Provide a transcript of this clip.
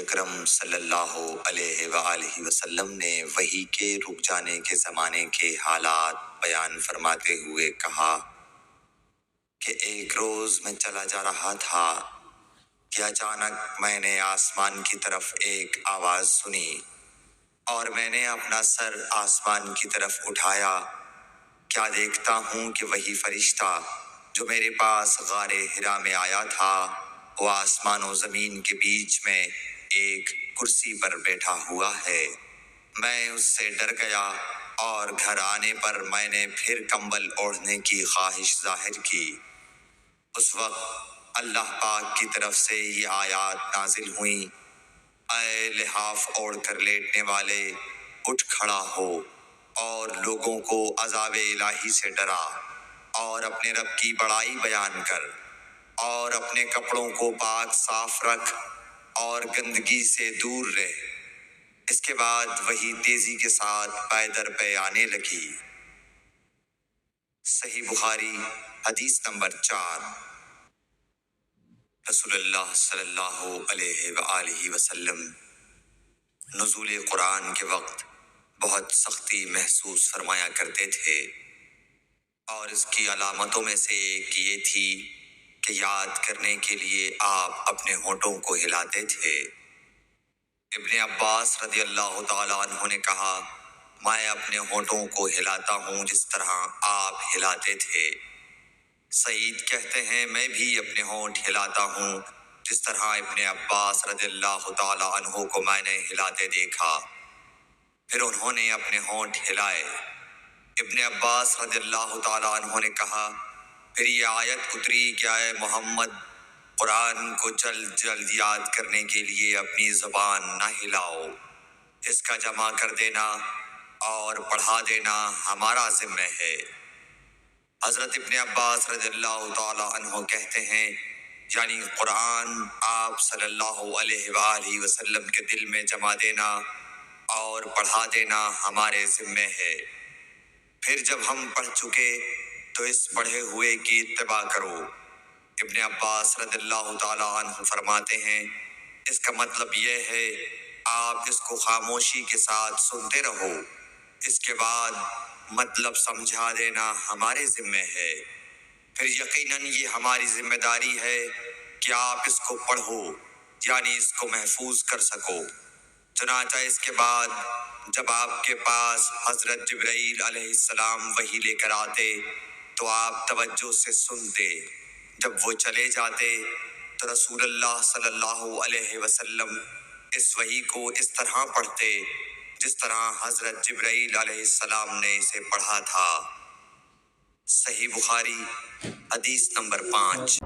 اکرم صلی اللہ علیہ وآلہ وسلم نے وحی کے رک جانے کے زمانے کے حالات بیان فرماتے ہوئے کہا کہ ایک روز میں چلا جا رہا تھا کہ اچانک میں نے آسمان کی طرف ایک آواز سنی اور میں نے اپنا سر آسمان کی طرف اٹھایا۔ کیا دیکھتا ہوں کہ وہی فرشتہ جو میرے پاس غار حرا میں آیا تھا وہ آسمان و زمین کے بیچ میں ایک کرسی پر بیٹھا ہوا ہے۔ میں اس سے ڈر گیا اور گھر آنے پر میں نے پھر کمبل اوڑھنے کی خواہش ظاہر کی۔ اس وقت اللہ پاک کی طرف سے یہ آیات نازل ہوئیں، اے لحاف اوڑھ کر لیٹنے والے، اٹھ کھڑا ہو اور لوگوں کو عذاب الہی سے ڈرا اور اپنے رب کی بڑائی بیان کر اور اپنے کپڑوں کو پاک صاف رکھ اور گندگی سے دور رہ۔ اس کے بعد وہی تیزی کے ساتھ پے در پے آنے لگی۔ صحیح بخاری حدیث نمبر 4۔ رسول اللہ صلی اللہ علیہ وآلہ وسلم نزول قرآن کے وقت بہت سختی محسوس فرمایا کرتے تھے، اور اس کی علامتوں میں سے ایک یہ تھی کہ یاد کرنے کے لیے آپ اپنے ہونٹوں کو ہلاتے تھے۔ ابن عباس رضی اللہ تعالیٰ عنہ نے کہا، میں اپنے ہونٹوں کو ہلاتا ہوں جس طرح آپ ہلاتے تھے۔ سعید کہتے ہیں، میں بھی اپنے ہونٹ ہلاتا ہوں جس طرح ابن عباس رضی اللہ تعالیٰ عنہ کو میں نے ہلاتے دیکھا۔ پھر انہوں نے اپنے ہونٹ ہلائے۔ ابن عباس رضی اللہ تعالیٰ عنہ نے کہا، پھر یہ آیت اتری کہ اے محمد، قرآن کو جلد جلد یاد کرنے کے لیے اپنی زبان نہ ہلاؤ، اس کا جمع کر دینا اور پڑھا دینا ہمارا ذمہ ہے۔ حضرت ابن عباس رضی اللہ تعالیٰ عنہ کہتے ہیں، یعنی قرآن آپ صلی اللہ علیہ وآلہ وسلم کے دل میں جمع دینا اور پڑھا دینا ہمارے ذمہ ہے۔ پھر جب ہم پڑھ چکے تو اس پڑھے ہوئے کی اتباع کرو۔ ابن عباس رضی اللہ تعالیٰ عنہ فرماتے ہیں، اس کا مطلب یہ ہے آپ اس کو خاموشی کے ساتھ سنتے رہو، اس کے بعد مطلب سمجھا دینا ہمارے ذمہ ہے۔ پھر یقیناً یہ ہماری ذمہ داری ہے کہ آپ اس کو پڑھو، یعنی اس کو محفوظ کر سکو۔ چنانچہ اس کے بعد جب آپ کے پاس حضرت جبرائیل علیہ السلام وحی لے کر آتے تو آپ توجہ سے سنتے۔ جب وہ چلے جاتے تو رسول اللہ صلی اللہ علیہ وسلم اس وحی کو اس طرح پڑھتے جس طرح حضرت جبرائیل علیہ السلام نے اسے پڑھا تھا۔ صحیح بخاری حدیث نمبر 5۔